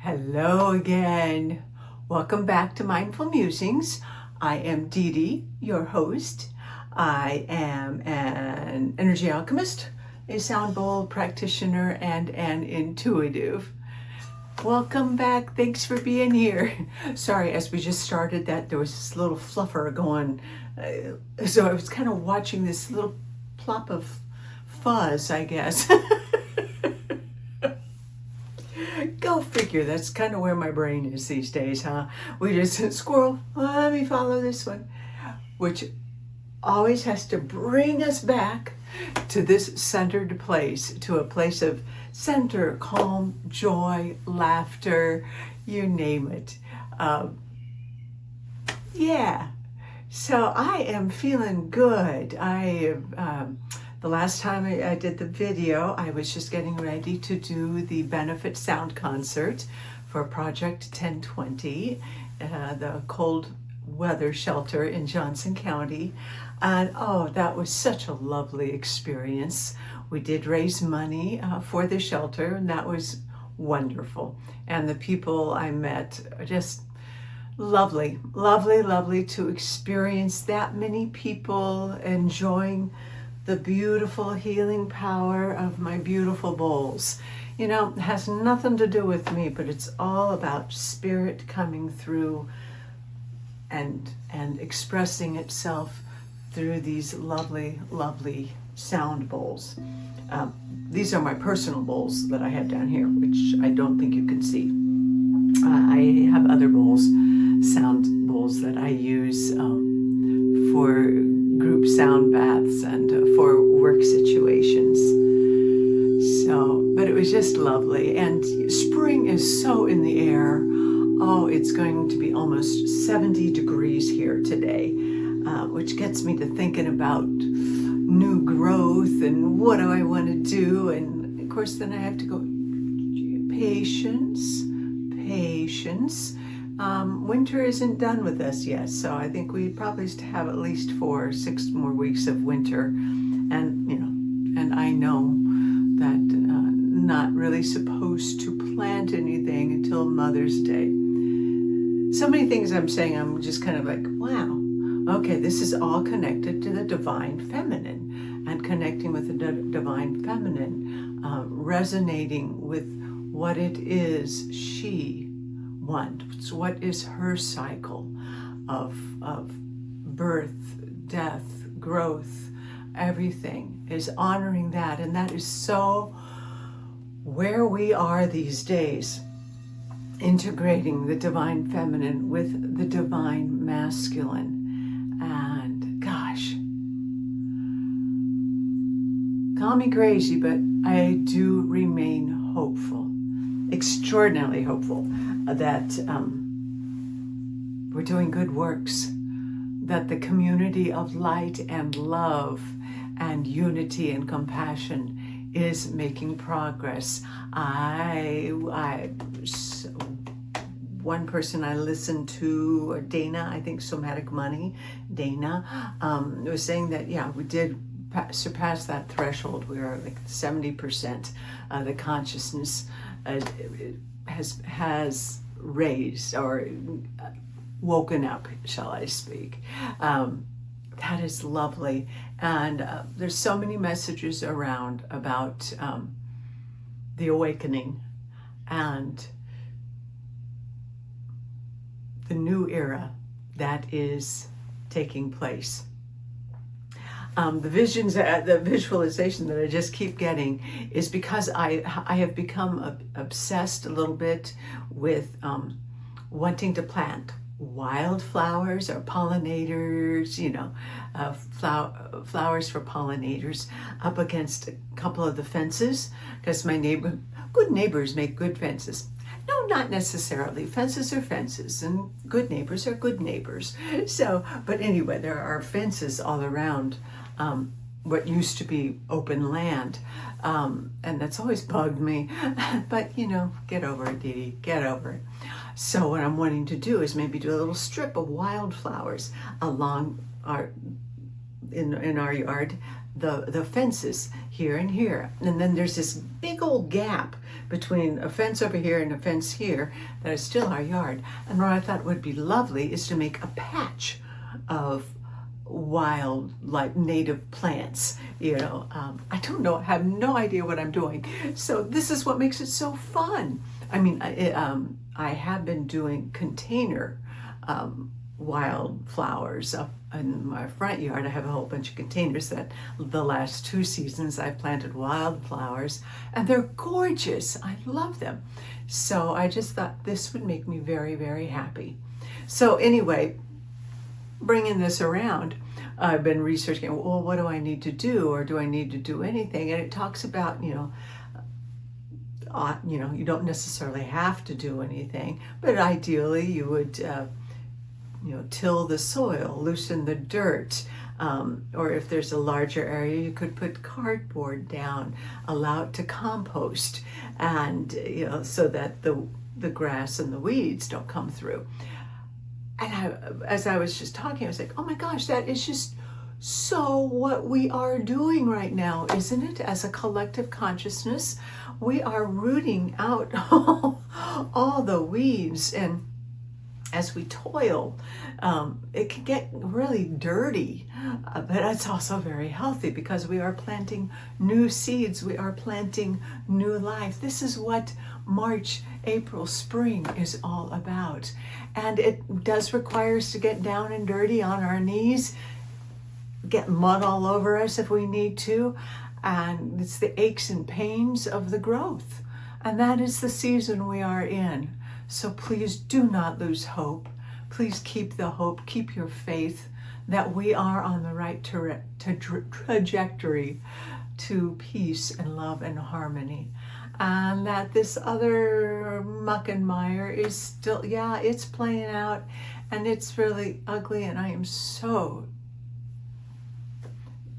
Hello again. Welcome back to Mindful Musings. I am DeeDee, your host. I am an energy alchemist, a sound bowl practitioner, and an intuitive. Welcome back. Thanks for being here. Sorry, as we just started that, there was this little fluffer going. So I was kind of watching this little plop of fuzz, I guess. Go figure, that's kind of where my brain is these days, huh? We just, squirrel, let me follow this one. Which always has to bring us back to this centered place, to a place of center, calm, joy, laughter, you name it. Yeah, so I am feeling good. The last time I did the video, I was just getting ready to do the benefit sound concert for Project 1020, the cold weather shelter in Johnson County. And oh, that was such a lovely experience. We did raise money for the shelter, and that was wonderful. And the people I met are just lovely, lovely, lovely to experience that many people enjoying the beautiful healing power of my beautiful bowls. You know, it has nothing to do with me, but it's all about spirit coming through and expressing itself through these lovely, lovely sound bowls. These are my personal bowls that I have down here, which I don't think you can see. I have other bowls, sound bowls that I use for group sound baths and for work situations. So, but it was just lovely. And spring is so in the air. Oh, it's going to be almost 70 degrees here today, which gets me to thinking about new growth and what do I want to do. And of course, then I have to go, patience. Winter isn't done with us yet, so I think we probably have at least 4 or 6 more weeks of winter. And and I know that not really supposed to plant anything until Mother's Day. So many things I'm saying, I'm just kind of like, wow, okay, this is all connected to the divine feminine, and connecting with the divine feminine, resonating with what it is she wants, what is her cycle of birth, death, growth, everything is honoring that. And that is so where we are these days, integrating the divine feminine with the divine masculine. And gosh, call me crazy, but I do remain hopeful, extraordinarily hopeful, that we're doing good works, that the community of light and love and unity and compassion is making progress. One person I listened to, Dana, I think Somatic Money, Dana, was saying that, yeah, we did surpass that threshold. We are like 70%. The consciousness has raised or woken up, shall I speak. That is lovely. And there's so many messages around about the awakening and the new era that is taking place. The visions, the visualization that I just keep getting is because I have become obsessed a little bit with wanting to plant wildflowers or pollinators, flowers for pollinators up against a couple of the fences, because good neighbors make good fences. No, not necessarily. Fences are fences, and good neighbors are good neighbors. So, but anyway, there are fences all around what used to be open land, and that's always bugged me. But get over it, DeeDee, get over it. So what I'm wanting to do is maybe do a little strip of wildflowers along in our yard, the fences here and here, and then there's this big old gap between a fence over here and a fence here that is still our yard. And what I thought would be lovely is to make a patch of wild, like native plants. I don't know, I have no idea what I'm doing. So this is what makes it so fun. I mean, I have been doing container wildflowers up in my front yard. I have a whole bunch of containers that the last 2 seasons I've planted wildflowers, and they're gorgeous. I love them. So I just thought this would make me very, very happy. So anyway, bringing this around, I've been researching, well, what do I need to do, or do I need to do anything? And it talks about, you don't necessarily have to do anything, but ideally you would till the soil, loosen the dirt, or if there's a larger area, you could put cardboard down, allow it to compost, and so that the grass and the weeds don't come through. And as I was just talking, I was like, oh my gosh, that is just so what we are doing right now, isn't it? As a collective consciousness, we are rooting out all the weeds, and as we toil, it can get really dirty, but it's also very healthy because we are planting new seeds. We are planting new life. This is what March, April, spring is all about. And it does require us to get down and dirty on our knees, get mud all over us if we need to. And it's the aches and pains of the growth. And that is the season we are in. So please do not lose hope. Please keep the hope, keep your faith that we are on the right trajectory to peace and love and harmony. And that this other muck and mire is still, it's playing out, and it's really ugly, and I am so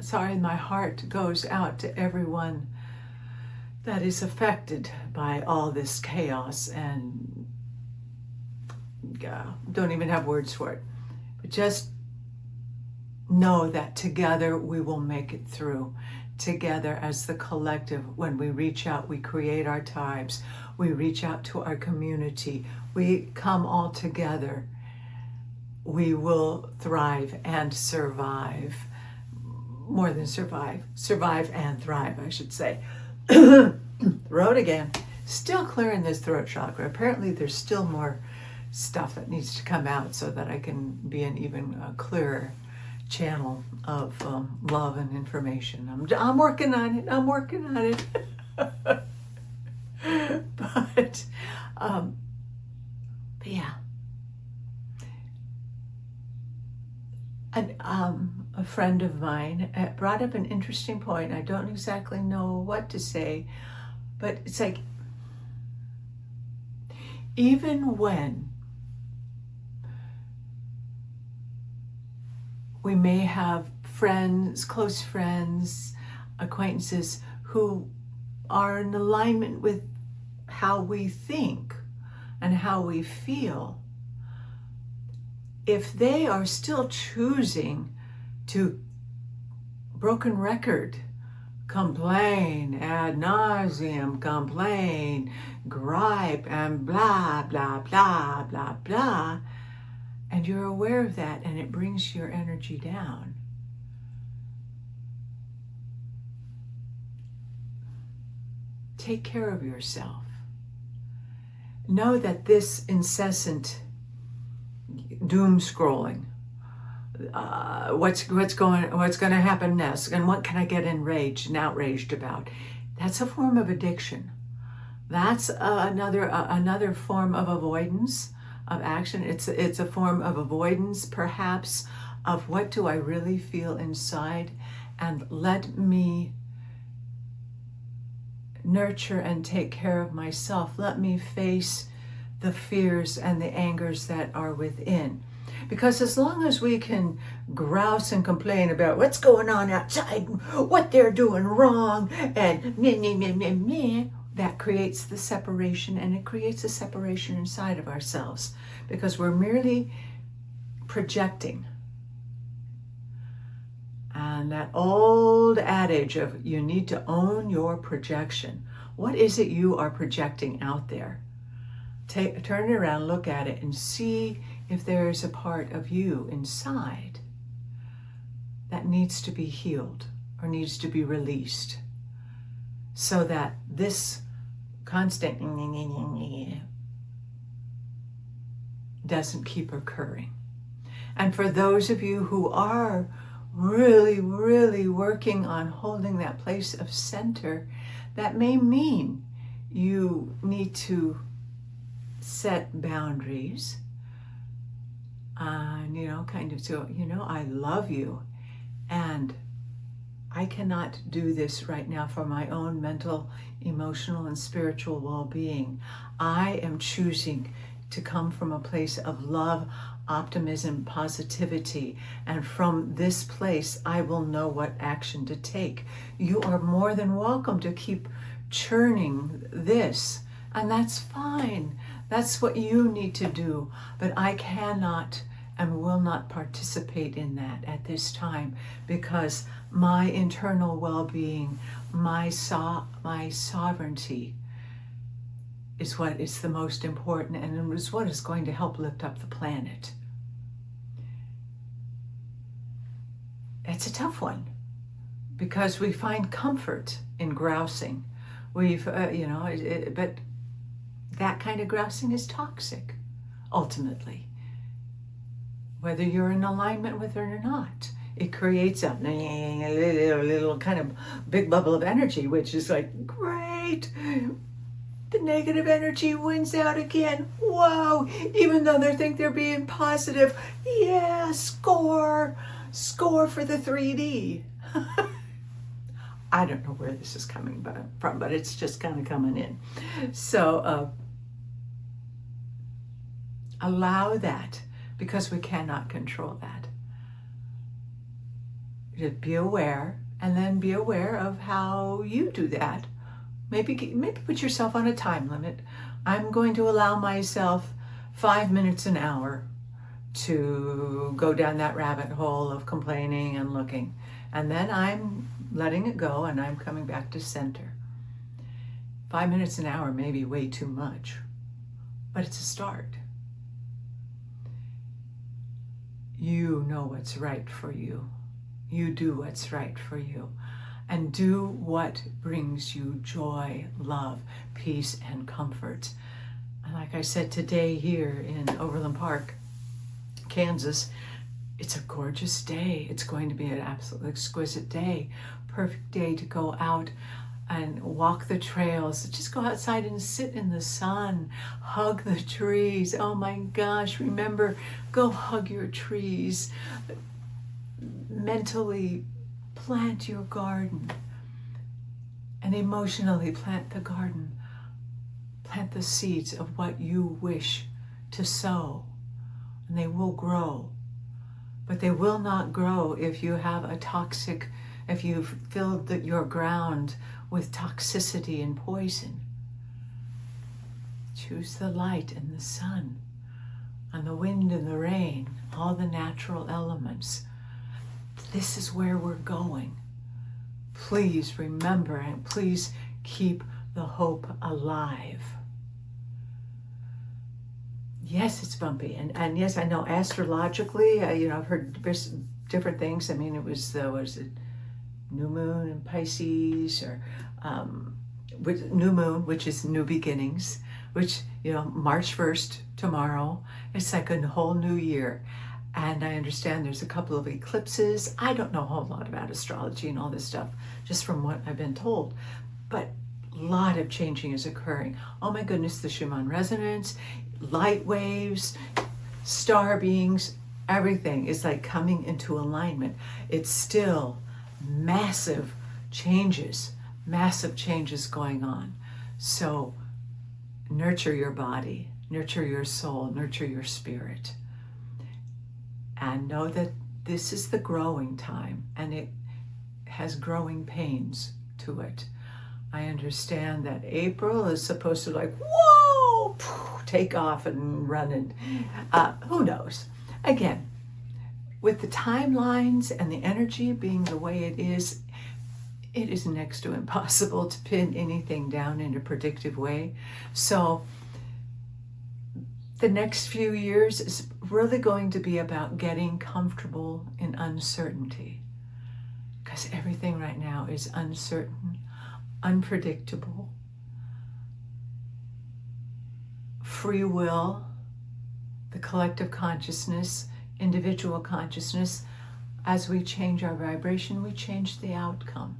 sorry. My heart goes out to everyone that is affected by all this chaos, and don't even have words for it. But just know that together we will make it through. Together as the collective, when we reach out, we create our tribes, we reach out to our community, we come all together, we will thrive and survive. More than survive and thrive, I should say. Throat again. Still clearing this throat chakra. Apparently there's still more stuff that needs to come out so that I can be an even clearer channel of love and information. I'm working on it. But yeah. And a friend of mine brought up an interesting point. I don't exactly know what to say, but it's like, even when we may have friends, close friends, acquaintances who are in alignment with how we think and how we feel, if they are still choosing to, broken record, complain ad nauseum, complain, gripe, and blah, blah, blah, blah, blah, and you're aware of that, and it brings your energy down, take care of yourself. Know that this incessant doom scrolling, what's going to happen next, and what can I get enraged and outraged about, that's a form of addiction. That's another form of avoidance of action. It's a form of avoidance, perhaps, of what do I really feel inside, and let me nurture and take care of myself. Let me face the fears and the angers that are within. Because as long as we can grouse and complain about what's going on outside, what they're doing wrong, and meh, meh, meh, meh, meh, that creates the separation, and it creates a separation inside of ourselves, because we're merely projecting. And that old adage of you need to own your projection. What is it you are projecting out there? Turn it around, look at it, and see if there's a part of you inside that needs to be healed or needs to be released, so that this constant doesn't keep occurring. And for those of you who are really, really working on holding that place of center, that may mean you need to set boundaries, and kind of so, I love you, and I cannot do this right now for my own mental, emotional, and spiritual well-being. I am choosing to come from a place of love, optimism, positivity, and from this place I will know what action to take. You are more than welcome to keep churning this, and that's fine. That's what you need to do, but I cannot and will not participate in that at this time, because my internal well-being, my sovereignty is what is the most important, and is what is going to help lift up the planet. It's a tough one, because we find comfort in grousing. But that kind of grousing is toxic, ultimately. Whether you're in alignment with it or not, it creates a little kind of big bubble of energy, which is like, great, the negative energy wins out again. Wow, even though they think they're being positive, yeah, score for the 3D. I don't know where this is coming from, but it's just kind of coming in. So allow that, because we cannot control that. Just be aware, and then be aware of how you do that. Maybe put yourself on a time limit. I'm going to allow myself 5 minutes an hour to go down that rabbit hole of complaining and looking. And then I'm letting it go, and I'm coming back to center. 5 minutes an hour may be way too much, but it's a start. You know what's right for you. You do what's right for you. And do what brings you joy, love, peace, and comfort. And like I said, today here in Overland Park, Kansas, it's a gorgeous day. It's going to be an absolutely exquisite day. Perfect day to go out and walk the trails. Just go outside and sit in the sun. Hug the trees. Oh my gosh, remember, go hug your trees. Mentally plant your garden. And emotionally plant the garden. Plant the seeds of what you wish to sow. And they will grow. But they will not grow if you have if you've filled your ground with toxicity and poison. Choose the light and the sun, and the wind and the rain, all the natural elements. This is where we're going. Please remember, and please keep the hope alive. Yes, it's bumpy, and yes, I know astrologically, I've heard different things. I mean, it was new moon in Pisces, or with new moon, which is new beginnings, which March 1st tomorrow. It's like a whole new year, and I understand there's a couple of eclipses. I don't know a whole lot about astrology and all this stuff, just from what I've been told, but a lot of changing is occurring. Oh my goodness, the Schumann resonance, light waves, star beings, everything is like coming into alignment. It's still massive changes going on. So nurture your body, nurture your soul, nurture your spirit, and know that this is the growing time, and it has growing pains to it. I understand that April is supposed to whoa, take off and run, and who knows? Again, with the timelines and the energy being the way it is next to impossible to pin anything down in a predictive way. So the next few years is really going to be about getting comfortable in uncertainty, because everything right now is uncertain, unpredictable. Free will, the collective consciousness, individual consciousness, as we change our vibration, we change the outcome.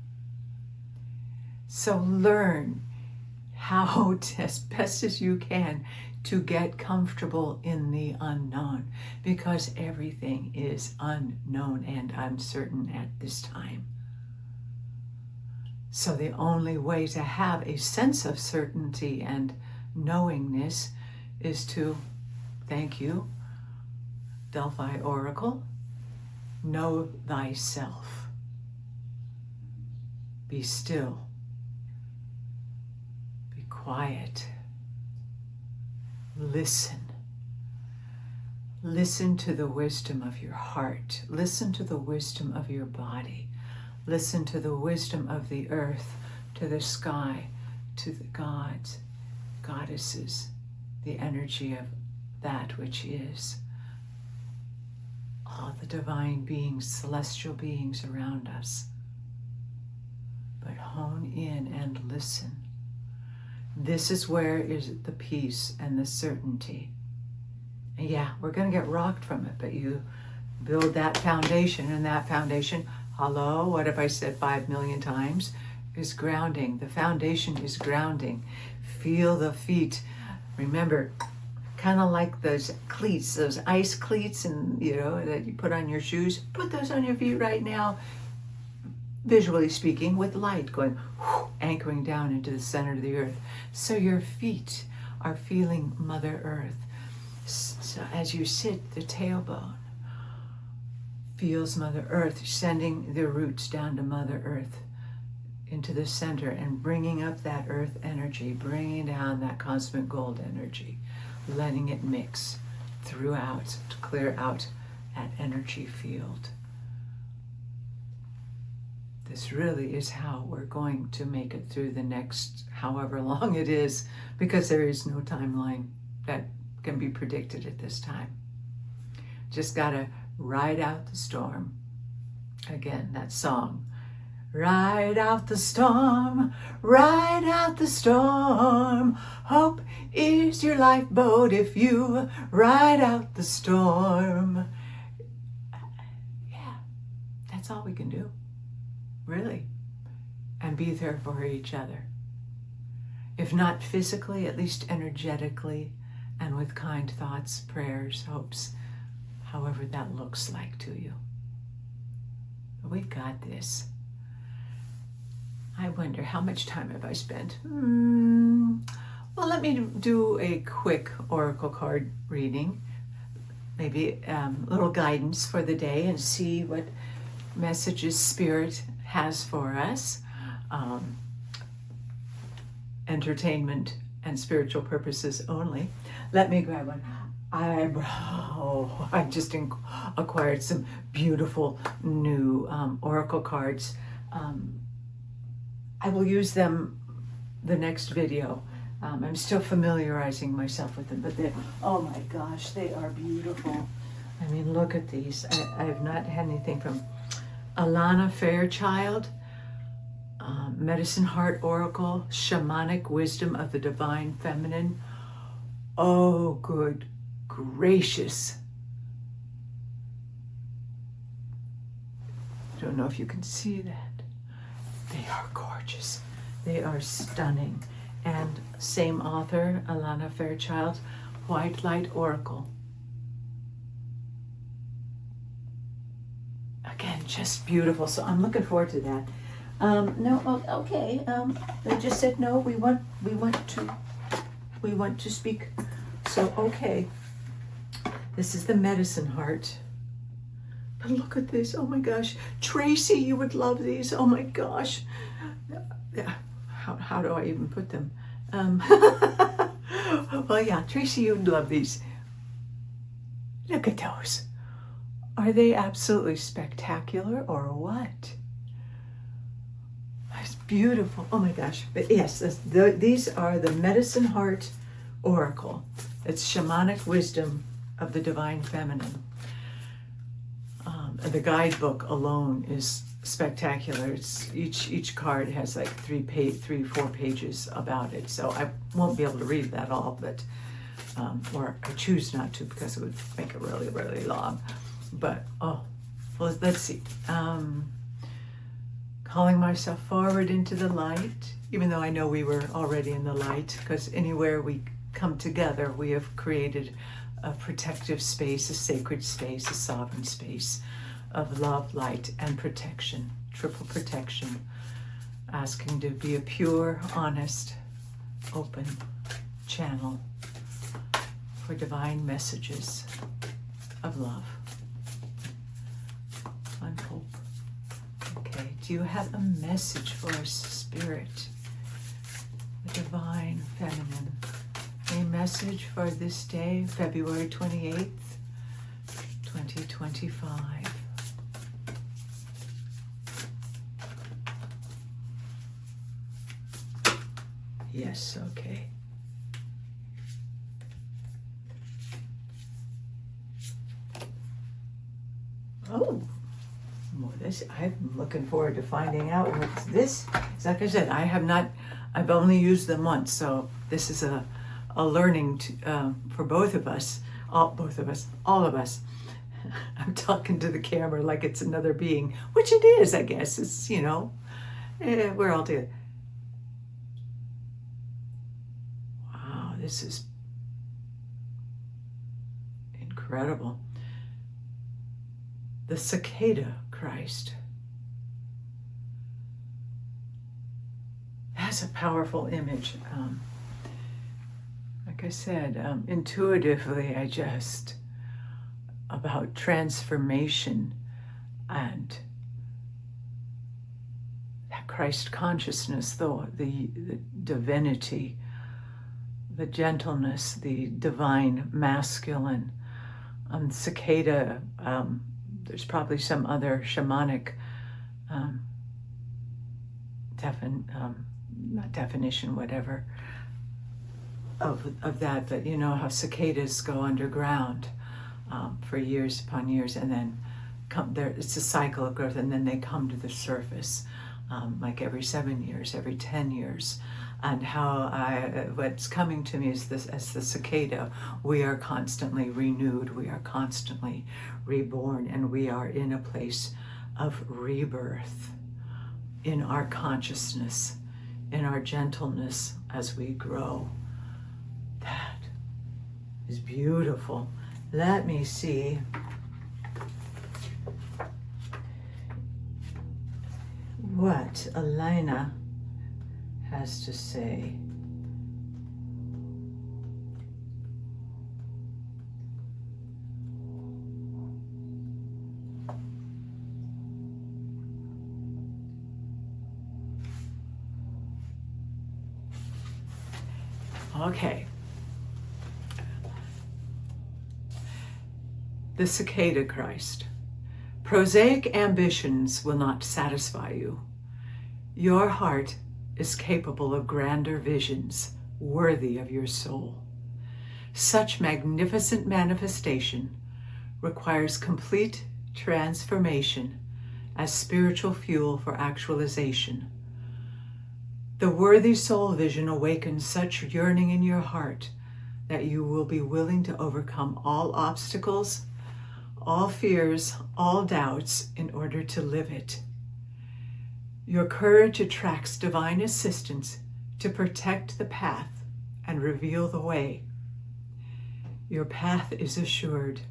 So learn how to, as best as you can, to get comfortable in the unknown, because everything is unknown and uncertain at this time. So the only way to have a sense of certainty and knowingness is to, thank you, Delphi Oracle, know thyself. Be still. Be quiet. Listen. Listen to the wisdom of your heart. Listen to the wisdom of your body. Listen to the wisdom of the earth, to the sky, to the gods, goddesses, the energy of that which is. All the divine beings, celestial beings around us. But hone in and listen. This is where is the peace and the certainty. And yeah, we're going to get rocked from it, but you build that foundation, and that foundation, hello, what have I said 5 million times, is grounding. The foundation is grounding. Feel the feet. Remember, kind of like those cleats, those ice cleats, and that you put on your shoes. Put those on your feet right now, visually speaking, with light going, whoosh, anchoring down into the center of the earth. So your feet are feeling Mother Earth. So as you sit, the tailbone feels Mother Earth, sending the roots down to Mother Earth, into the center, and bringing up that earth energy, bringing down that cosmic gold energy, letting it mix throughout to clear out that energy field. This really is how we're going to make it through the next however long it is, because there is no timeline that can be predicted at this time. Just gotta ride out the storm. Again, that song. Ride out the storm, ride out the storm. Hope is your lifeboat if you ride out the storm. Yeah, that's all we can do, really. And be there for each other. If not physically, at least energetically, and with kind thoughts, prayers, hopes, however that looks like to you. But we've got this. I wonder, how much time have I spent? Well, let me do a quick oracle card reading, maybe a little guidance for the day, and see what messages Spirit has for us. Entertainment and spiritual purposes only. Let me grab one. I just acquired some beautiful new oracle cards. I will use them the next video. I'm still familiarizing myself with them, but oh my gosh, they are beautiful. I mean, look at these. I have not had anything from Alana Fairchild, Medicine Heart Oracle, Shamanic Wisdom of the Divine Feminine. Oh, good gracious. I don't know if you can see that. They are gorgeous. They are stunning. And same author, Alana Fairchild, White Light Oracle. Again, just beautiful. So I'm looking forward to that. No, okay. They just said no. We want to speak. So okay. This is the Medicine Heart. But look at this. Oh my gosh, Tracy, you would love these. Oh my gosh. How do I even put them? Well, yeah, Tracy, you'd love these. Look at those. Are they absolutely spectacular or what? It's beautiful. Oh my gosh. But yes, these are the Medicine Heart Oracle. It's shamanic wisdom of the divine feminine. The guidebook alone is spectacular. It's each card has like 4 pages about it. So I won't be able to read that all, but or I choose not to because it would make it really, really long. But well, let's see. Calling myself forward into the light, even though I know we were already in the light, because anywhere we come together, we have created a protective space, a sacred space, a sovereign space of love, light, and protection, triple protection, asking to be a pure, honest, open channel for divine messages of love and hope. Okay, do you have a message for us, Spirit, the divine feminine? A message for this day, February 28th, 2025. Yes, okay. Oh, well, I'm looking forward to finding out what's this. Like I said, I've only used them once, so this is a learning for both of us, all of us. I'm talking to the camera like it's another being, which it is, I guess. It's, we're all together. Wow, this is incredible. The cicada Christ. That's a powerful image. Like I said, intuitively, about transformation and that Christ consciousness, the divinity, the gentleness, the divine masculine. Cicada, there's probably some other shamanic not definition, whatever, of that, but you know how cicadas go underground for years upon years, and then come there. It's a cycle of growth, and then they come to the surface, like every 7 years, every 10 years. And how what's coming to me is this: as the cicada, we are constantly renewed, we are constantly reborn, and we are in a place of rebirth in our consciousness, in our gentleness as we grow. That is beautiful. Let me see. What Elena has to say. Okay. The cicada Christ. Prosaic ambitions will not satisfy you. Your heart is capable of grander visions, worthy of your soul. Such magnificent manifestation requires complete transformation as spiritual fuel for actualization. The worthy soul vision awakens such yearning in your heart that you will be willing to overcome all obstacles, all fears, all doubts in order to live it. Your courage attracts divine assistance to protect the path and reveal the way. Your path is assured,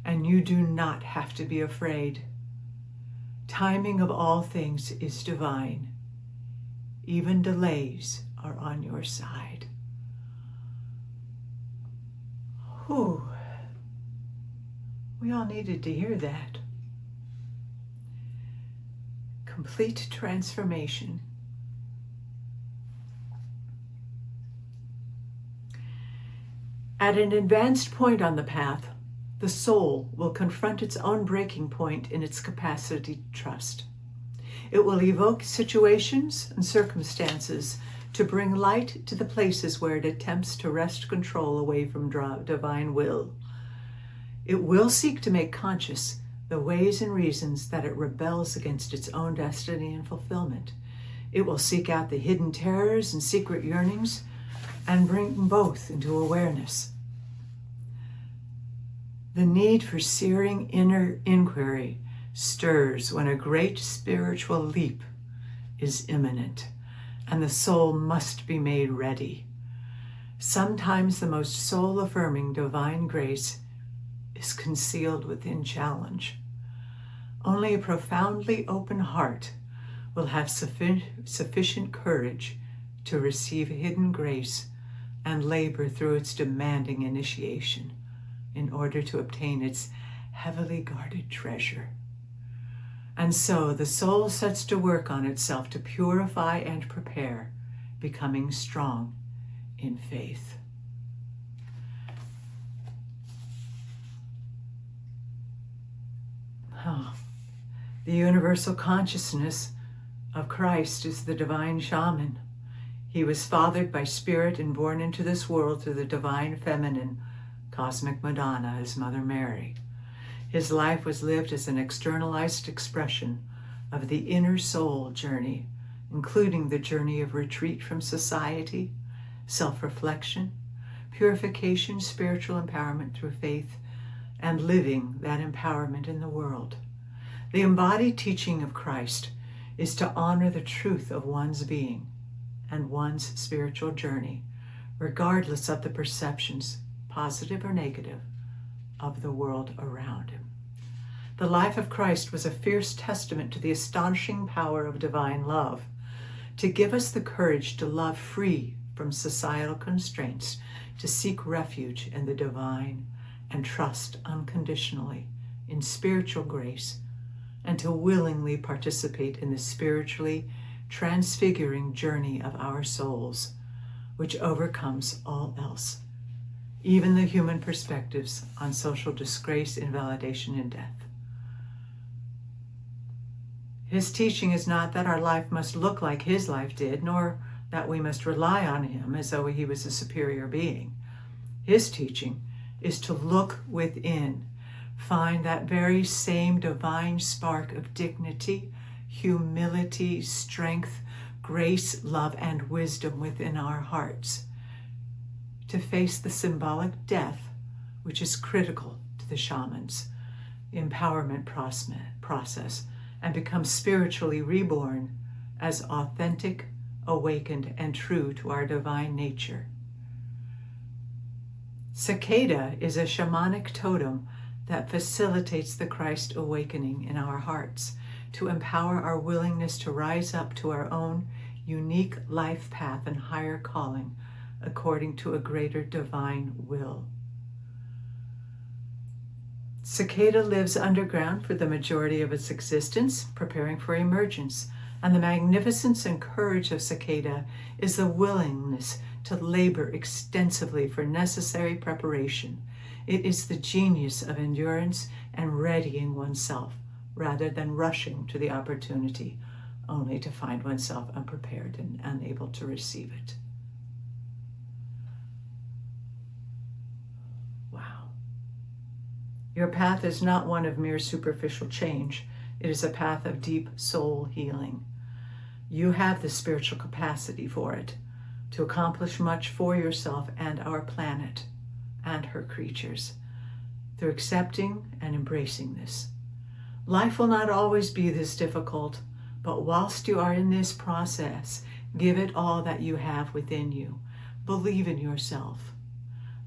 and you do not have to be afraid. Timing of all things is divine. Even delays are on your side. Whew. We all needed to hear that. Complete transformation. At an advanced point on the path, the soul will confront its own breaking point in its capacity to trust. It will evoke situations and circumstances to bring light to the places where it attempts to wrest control away from divine will. It will seek to make conscious the ways and reasons that it rebels against its own destiny and fulfillment. It will seek out the hidden terrors and secret yearnings and bring both into awareness. The need for searing inner inquiry stirs when a great spiritual leap is imminent, and the soul must be made ready. Sometimes the most soul-affirming divine grace is concealed within challenge. Only a profoundly open heart will have sufficient courage to receive hidden grace and labor through its demanding initiation in order to obtain its heavily guarded treasure. And so the soul sets to work on itself to purify and prepare, becoming strong in faith. The universal consciousness of Christ is the divine shaman. He was fathered by spirit and born into this world through the divine feminine, cosmic Madonna, his mother Mary. His life was lived as an externalized expression of the inner soul journey, including the journey of retreat from society, self-reflection, purification, spiritual empowerment through faith, and living that empowerment in the world. The embodied teaching of Christ is to honor the truth of one's being and one's spiritual journey, regardless of the perceptions, positive or negative, of the world around him. The life of Christ was a fierce testament to the astonishing power of divine love, to give us the courage to love free from societal constraints, to seek refuge in the divine, and trust unconditionally in spiritual grace, and to willingly participate in the spiritually transfiguring journey of our souls, which overcomes all else, even the human perspectives on social disgrace, invalidation, and death. His teaching is not that our life must look like his life did, nor that we must rely on him as though he was a superior being. His teaching is to look within, find that very same divine spark of dignity, humility, strength, grace, love, and wisdom within our hearts, to face the symbolic death, which is critical to the shaman's empowerment process, and become spiritually reborn as authentic, awakened, and true to our divine nature. Cicada is a shamanic totem that facilitates the Christ awakening in our hearts, to empower our willingness to rise up to our own unique life path and higher calling according to a greater divine will. Cicada lives underground for the majority of its existence, preparing for emergence, and the magnificence and courage of cicada is the willingness to labor extensively for necessary preparation. It is the genius of endurance and readying oneself, rather than rushing to the opportunity, only to find oneself unprepared and unable to receive it. Wow. Your path is not one of mere superficial change. It is a path of deep soul healing. You have the spiritual capacity for it, to accomplish much for yourself and our planet and her creatures, through accepting and embracing this. Life will not always be this difficult, but whilst you are in this process, give it all that you have within you. Believe in yourself.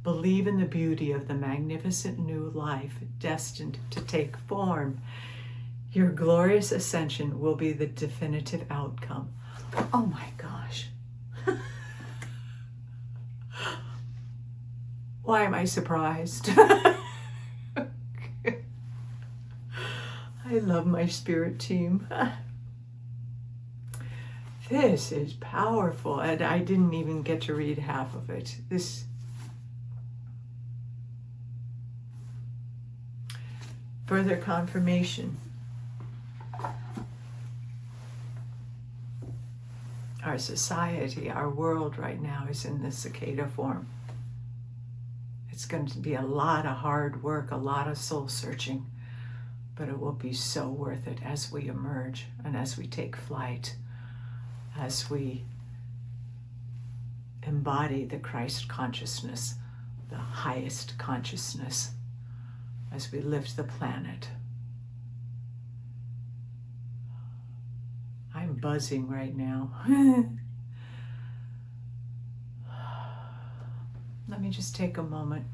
Believe in the beauty of the magnificent new life destined to take form. Your glorious ascension will be the definitive outcome. Oh my gosh. Why am I surprised? I love my spirit team. This is powerful, and I didn't even get to read half of it. further confirmation. Our society, our world right now is in the cicada form. It's going to be a lot of hard work, a lot of soul searching, but it will be so worth it as we emerge and as we take flight, as we embody the Christ consciousness, the highest consciousness, as we lift the planet. I'm buzzing right now. Let me just take a moment.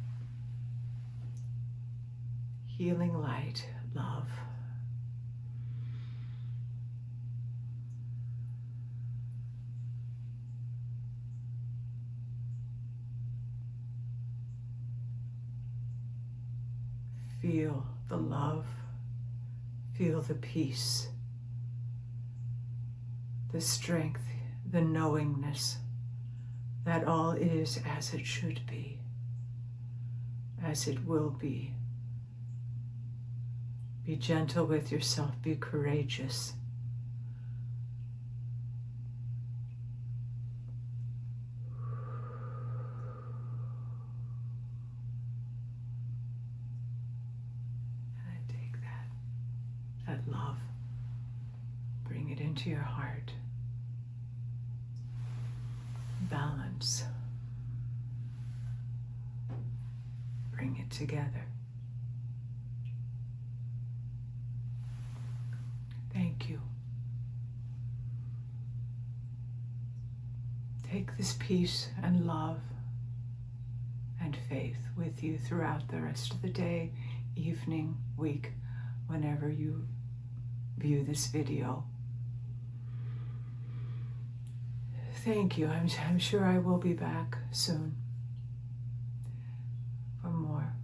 Healing light, love. Feel the love, feel the peace, the strength, the knowingness that all is as it should be, as it will be. Be gentle with yourself, be courageous. And take that love, bring it into your heart. Balance. Bring it together. Thank you. Take this peace and love and faith with you throughout the rest of the day, evening, week, whenever you view this video. Thank you. I'm sure I will be back soon for more.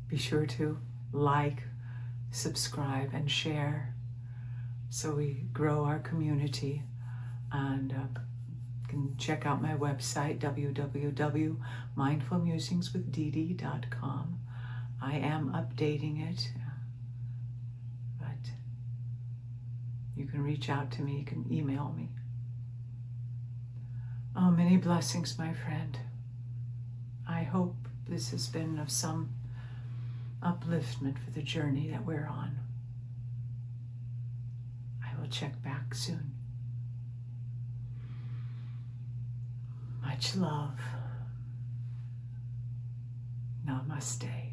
Be sure to like, subscribe, and share so we grow our community. And you can check out my website, www.mindfulmusingswithdeedee.com. I am updating it. You can reach out to me, you can email me. Oh, many blessings, my friend. I hope this has been of some upliftment for the journey that we're on. I will check back soon. Much love. Namaste.